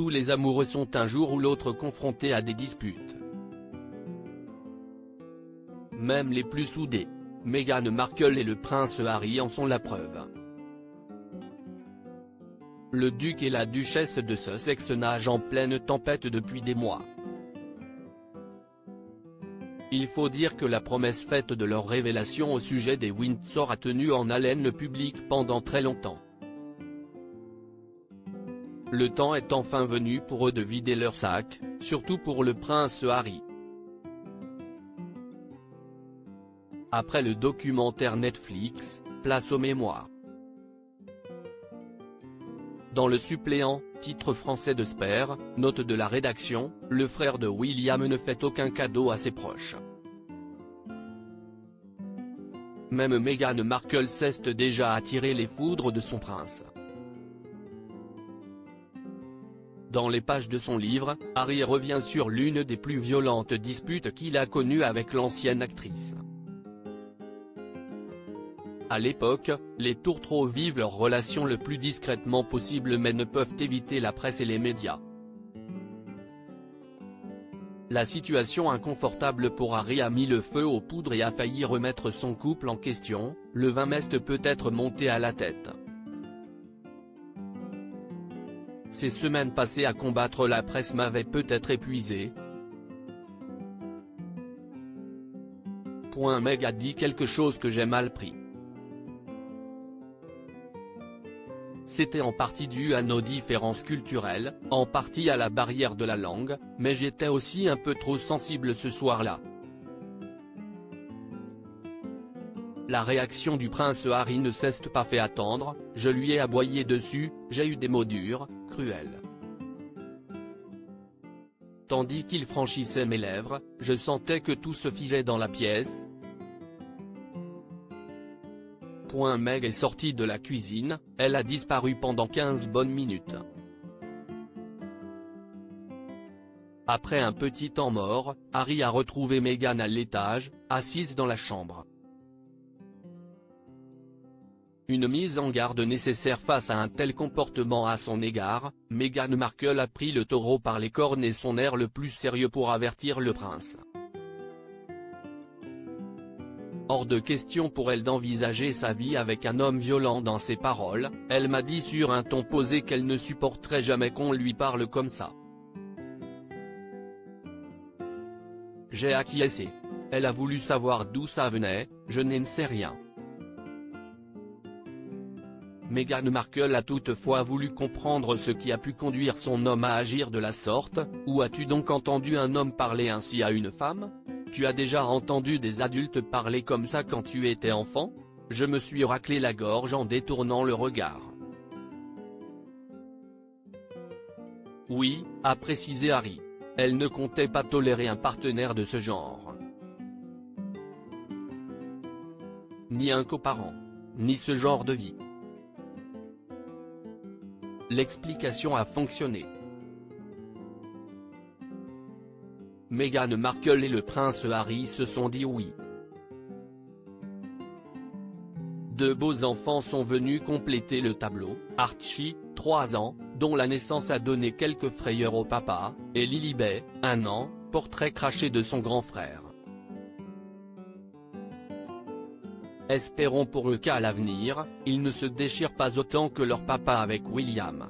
tous les amoureux sont un jour ou l'autre confrontés à des disputes. Même les plus soudés. Meghan Markle et le prince Harry en sont la preuve. Le duc et la duchesse de Sussex nagent en pleine tempête depuis des mois. Il faut dire que la promesse faite de leur révélation au sujet des Windsor a tenu en haleine le public pendant très longtemps. Le temps est enfin venu pour eux de vider leur sac, surtout pour le prince Harry. Après le documentaire Netflix, place aux mémoires. Dans le suppléant, titre français de Spare, note de la rédaction, le frère de William ne fait aucun cadeau à ses proches. Même Meghan Markle cesse déjà à attirer les foudres de son prince. Dans les pages de son livre, Harry revient sur l'une des plus violentes disputes qu'il a connues avec l'ancienne actrice. À l'époque, les tourtereaux vivent leur relation le plus discrètement possible mais ne peuvent éviter la presse et les médias. La situation inconfortable pour Harry a mis le feu aux poudres et a failli remettre son couple en question, le vin mest peut être monté à la tête. Ces semaines passées à combattre la presse m'avaient peut-être épuisé. Meg a dit quelque chose que j'ai mal pris. C'était en partie dû à nos différences culturelles, en partie à la barrière de la langue, mais j'étais aussi un peu trop sensible ce soir-là. La réaction du prince Harry ne s'est pas fait attendre, je lui ai aboyé dessus, j'ai eu des mots durs, cruels. Tandis qu'il franchissait mes lèvres, je sentais que tout se figeait dans la pièce. Meg est sortie de la cuisine, elle a disparu pendant 15 bonnes minutes. Après un petit temps mort, Harry a retrouvé Meghan à l'étage, assise dans la chambre. Une mise en garde nécessaire face à un tel comportement à son égard, Meghan Markle a pris le taureau par les cornes et son air le plus sérieux pour avertir le prince. Hors de question pour elle d'envisager sa vie avec un homme violent. Dans ses paroles, elle m'a dit sur un ton posé qu'elle ne supporterait jamais qu'on lui parle comme ça. J'ai acquiescé. Elle a voulu savoir d'où ça venait, je n'en sais rien. Meghan Markle a toutefois voulu comprendre ce qui a pu conduire son homme à agir de la sorte. Où as-tu donc entendu un homme parler ainsi à une femme ? Tu as déjà entendu des adultes parler comme ça quand tu étais enfant ? Je me suis raclé la gorge en détournant le regard. Oui, a précisé Harry. Elle ne comptait pas tolérer un partenaire de ce genre. Ni un coparent. Ni ce genre de vie. L'explication a fonctionné. Meghan Markle et le prince Harry se sont dit oui. Deux beaux enfants sont venus compléter le tableau, Archie, 3 ans, dont la naissance a donné quelques frayeurs au papa, et Lilibet, 1 an, portrait craché de son grand frère. Espérons pour eux qu'à l'avenir, ils ne se déchirent pas autant que leur papa avec William.